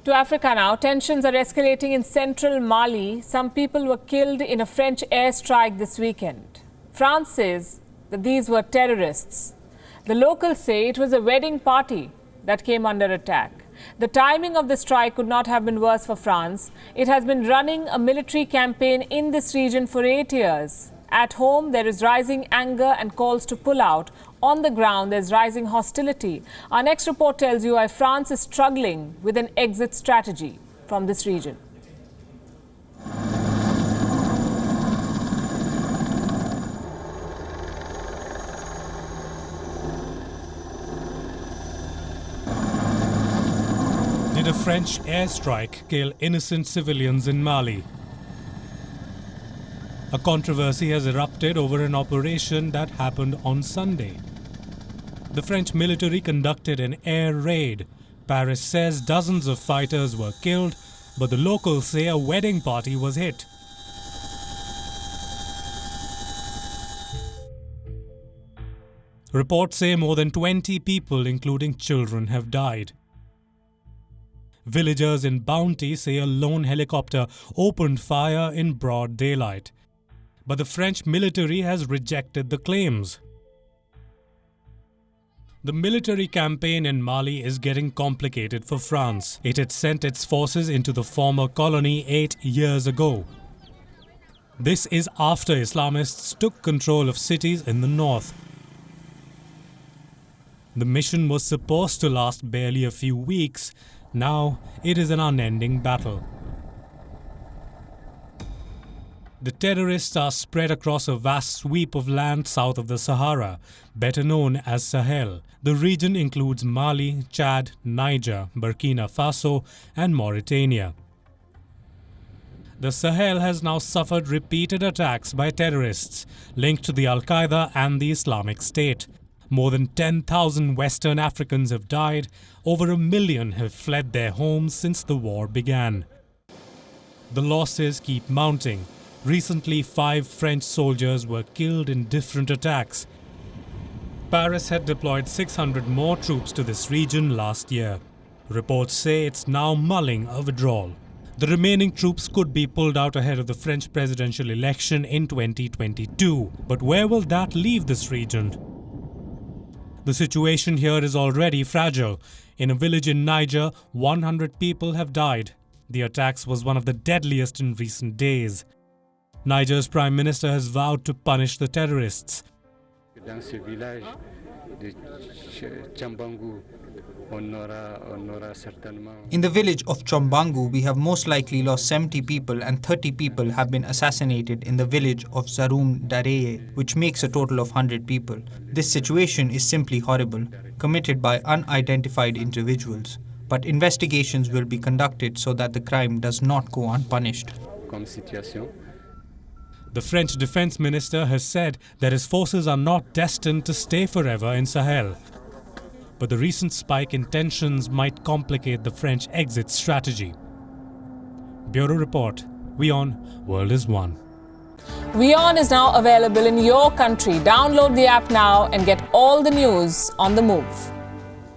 To Africa now, tensions are escalating in central Mali. Some people were killed in a French airstrike this weekend. France says that these were terrorists. The locals say it was a wedding party that came under attack. The timing of the strike could not have been worse for France. It has been running a military campaign in this region for 8 years. At home, there is rising anger and calls to pull out. On the ground, there's rising hostility. Our next report tells you why France is struggling with an exit strategy from this region. Did a French airstrike kill innocent civilians in Mali? A controversy has erupted over an operation that happened on Sunday. The French military conducted an air raid. Paris says dozens of fighters were killed, but the locals say a wedding party was hit. Reports say more than 20 people, including children, have died. Villagers in Bounty say a lone helicopter opened fire in broad daylight. But the French military has rejected the claims. The military campaign in Mali is getting complicated for France. It had sent its forces into the former colony 8 years ago. This is after Islamists took control of cities in the north. The mission was supposed to last barely a few weeks. Now it is an unending battle. The terrorists are spread across a vast sweep of land south of the Sahara, better known as Sahel. The region includes Mali, Chad, Niger, Burkina Faso, and Mauritania. The Sahel has now suffered repeated attacks by terrorists linked to the Al-Qaeda and the Islamic State. More than 10,000 Western Africans have died. Over 1 million have fled their homes since the war began. The losses keep mounting. Recently, 5 French soldiers were killed in different attacks. Paris had deployed 600 more troops to this region last year. Reports say it's now mulling a withdrawal. The remaining troops could be pulled out ahead of the French presidential election in 2022. But where will that leave this region? The situation here is already fragile. In a village in Niger, 100 people have died. The attacks was one of the deadliest in recent days. Niger's Prime Minister has vowed to punish the terrorists. In the village of Chombangu, we have most likely lost 70 people and 30 people have been assassinated in the village of Zaroum Dareye, which makes a total of 100 people. This situation is simply horrible, committed by unidentified individuals. But investigations will be conducted so that the crime does not go unpunished. The French defense minister has said that his forces are not destined to stay forever in Sahel. But the recent spike in tensions might complicate the French exit strategy. Bureau Report, WION, World is One. WION is now available in your country. Download the app now and get all the news on the move.